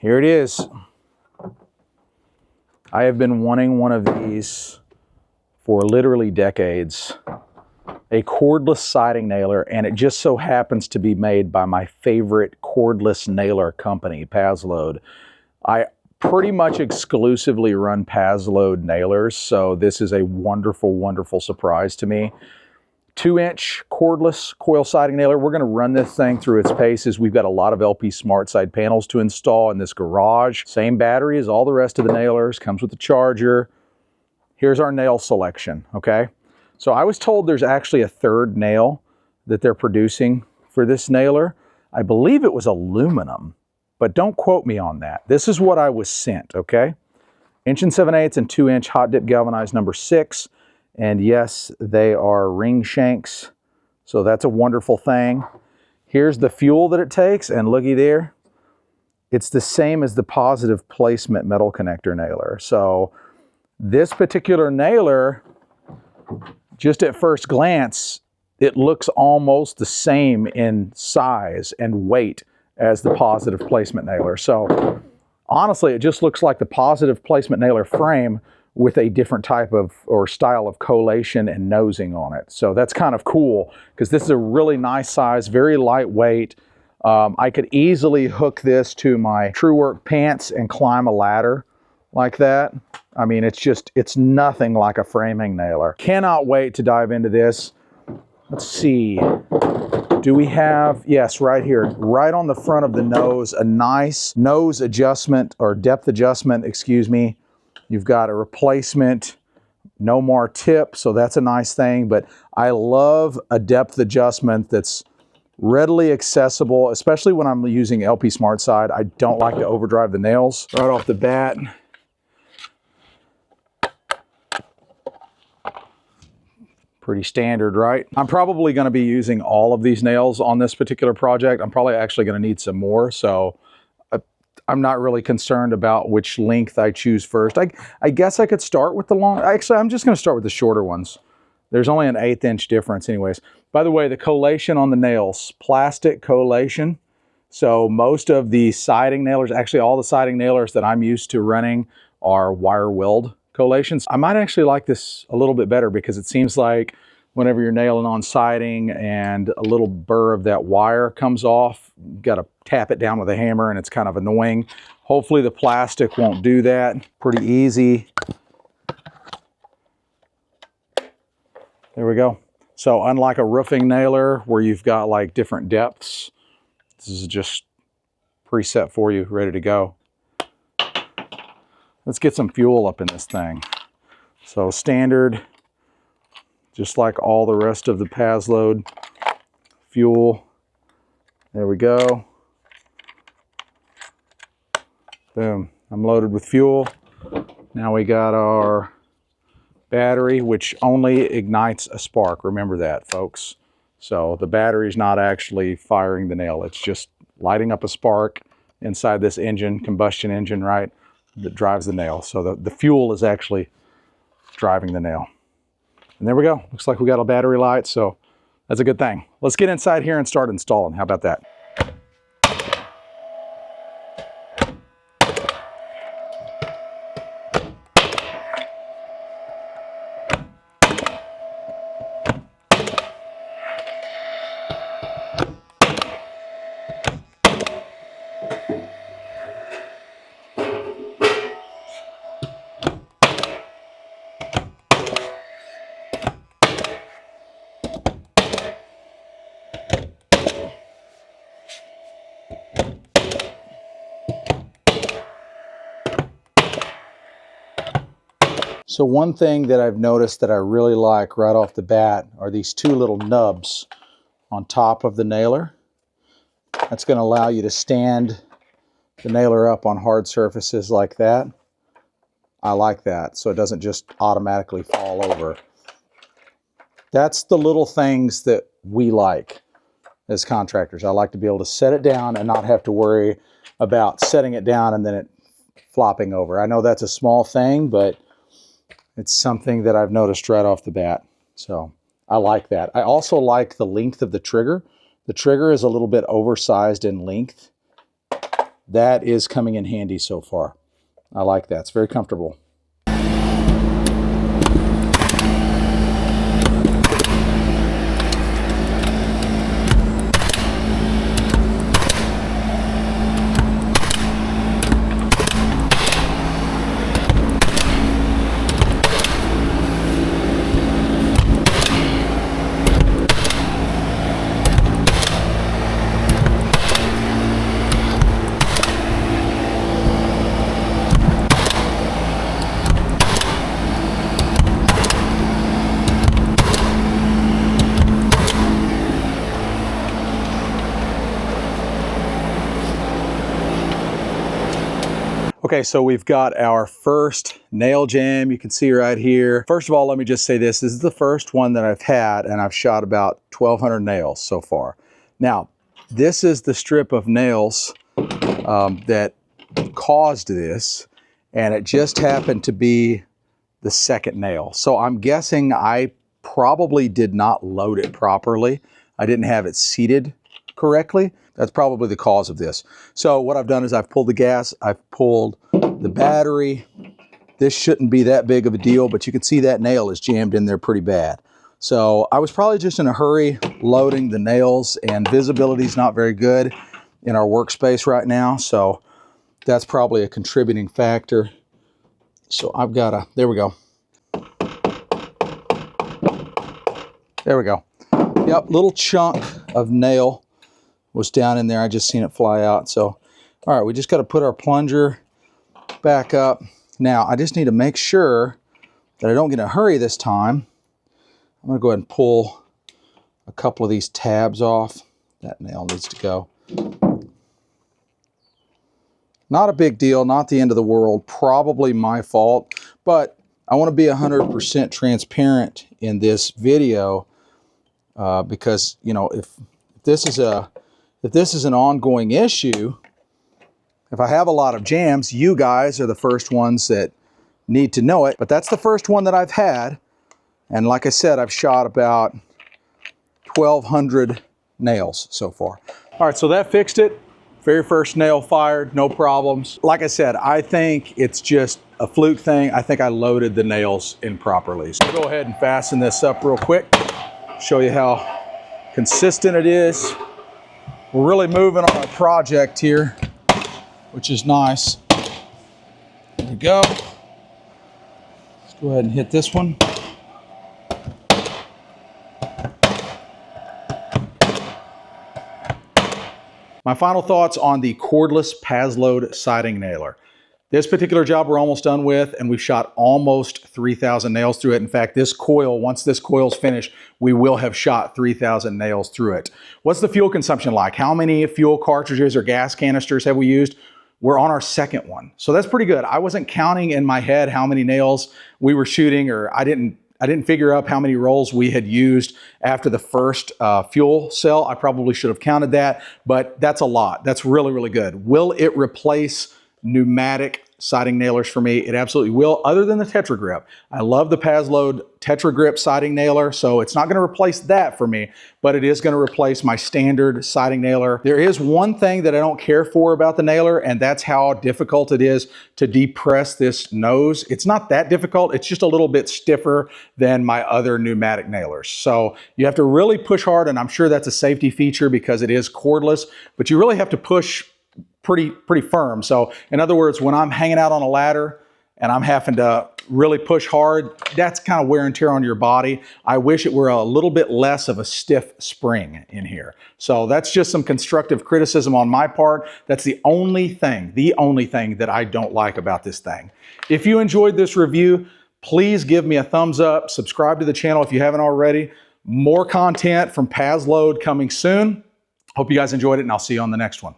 Here it is. I have been wanting one of these for literally decades. A cordless siding nailer, and it just so happens to be made by my favorite cordless nailer company, Paslode. I pretty much exclusively run Paslode nailers, so this is a wonderful, wonderful surprise to me. 2-inch cordless coil siding nailer. We're going to run this thing through its paces. We've got a lot of LP Smart Side panels to install in this garage. Same battery as all the rest of the nailers. Comes with the charger. Here's our nail selection, okay? So I was told there's actually a third nail that they're producing for this nailer. I believe it was aluminum, but don't quote me on that. This is what I was sent, okay? 1 7/8 and 2-inch hot dip galvanized number 6. And yes, they are ring shanks, so that's a wonderful thing. Here's the fuel that it takes, and looky there. It's the same as the positive placement metal connector nailer. So this particular nailer, just at first glance, it looks almost the same in size and weight as the positive placement nailer. So honestly, it just looks like the positive placement nailer frame with a different type of or style of collation and nosing on it. So that's kind of cool because this is a really nice size, very lightweight. I could easily hook this to my TrueWork pants and climb a ladder like that. I mean, it's nothing like a framing nailer. Cannot wait to dive into this. Let's see. Do we have, yes, right here, right on the front of the nose, a nice nose adjustment or depth adjustment, excuse me. You've got a replacement, no more tip, so that's a nice thing. But I love a depth adjustment that's readily accessible, especially when I'm using LP Smart Side. I don't like to overdrive the nails right off the bat. Pretty standard, right? I'm probably going to be using all of these nails on this particular project. I'm probably actually going to need some more, so I'm not really concerned about which length I choose first. I guess I could start with the long. Actually, I'm just going to start with the shorter ones. There's only an 1/8 inch difference anyways. By the way, the collation on the nails, plastic collation. So most of the siding nailers, actually all the siding nailers that I'm used to running are wire weld collations. I might actually like this a little bit better because it seems like whenever you're nailing on siding and a little burr of that wire comes off, you got to tap it down with a hammer and it's kind of annoying. Hopefully the plastic won't do that. Pretty easy. There we go. So unlike a roofing nailer where you've got like different depths, this is just preset for you, ready to go. Let's get some fuel up in this thing. So standard, just like all the rest of the Paslode fuel. There we go. Boom, I'm loaded with fuel. Now we got our battery, which only ignites a spark. Remember that, folks. So the battery's not actually firing the nail. It's just lighting up a spark inside this engine, combustion engine, right, that drives the nail. So the fuel is actually driving the nail. And there we go. Looks like we got a battery light, so that's a good thing. Let's get inside here and start installing. How about that? So one thing that I've noticed that I really like right off the bat are these two little nubs on top of the nailer. That's going to allow you to stand the nailer up on hard surfaces like that. I like that, so it doesn't just automatically fall over. That's the little things that we like as contractors. I like to be able to set it down and not have to worry about setting it down and then it flopping over. I know that's a small thing, but it's something that I've noticed right off the bat. So I like that. I also like the length of the trigger. The trigger is a little bit oversized in length. that is coming in handy so far. I like that. It's very comfortable. Okay, so we've got our first nail jam. You can see right here. First of all, let me just say this. This is the first one that I've had, and I've shot about 1,200 nails so far. Now, this is the strip of nails that caused this, and it just happened to be the second nail. So I'm guessing I probably did not load it properly. I didn't have it seated correctly. That's probably the cause of this. So what I've done is I've pulled the gas, I've pulled the battery. This shouldn't be that big of a deal, but you can see that nail is jammed in there pretty bad. So I was probably just in a hurry loading the nails, and visibility is not very good in our workspace right now. So that's probably a contributing factor. So I've got a, there we go. There we go. Yep, little chunk of nail was down in there. I just seen it fly out. So, all right, we just got to put our plunger back up. Now, I just need to make sure that I don't get in a hurry this time. I'm going to go ahead and pull a couple of these tabs off. That nail needs to go. Not a big deal, not the end of the world. Probably my fault, but I want to be 100% transparent in this video because, you know, if this is an ongoing issue, if I have a lot of jams, you guys are the first ones that need to know it. But that's the first one that I've had. And like I said, I've shot about 1,200 nails so far. All right, so that fixed it. Very first nail fired, no problems. Like I said, I think it's just a fluke thing. I think I loaded the nails improperly. So go ahead and fasten this up real quick. Show you how consistent it is. We're really moving on a project here, which is nice. There we go. Let's go ahead and hit this one. My final thoughts on the cordless Paslode siding nailer. This particular job we're almost done with, and we've shot almost 3,000 nails through it. In fact, this coil, once this coil's finished, we will have shot 3,000 nails through it. What's the fuel consumption like? How many fuel cartridges or gas canisters have we used? We're on our second one. So that's pretty good. I wasn't counting in my head how many nails we were shooting, or I didn't figure up how many rolls we had used after the first fuel cell. I probably should have counted that, but that's a lot. That's really, really good. Will it replace pneumatic siding nailers for me? It absolutely will, other than the Tetra Grip. I love the Paslode Tetra Grip siding nailer, so it's not going to replace that for me, but it is going to replace my standard siding nailer. There is one thing that I don't care for about the nailer, and that's how difficult it is to depress this nose. It's not that difficult. It's just a little bit stiffer than my other pneumatic nailers. So you have to really push hard, and I'm sure that's a safety feature because it is cordless, but you really have to push pretty firm. So in other words, when I'm hanging out on a ladder and I'm having to really push hard, that's kind of wear and tear on your body. I wish it were a little bit less of a stiff spring in here. So that's just some constructive criticism on my part. That's the only thing that I don't like about this thing. If you enjoyed this review, please give me a thumbs up, subscribe to the channel if you haven't already. More content from Paslode coming soon. Hope you guys enjoyed it, and I'll see you on the next one.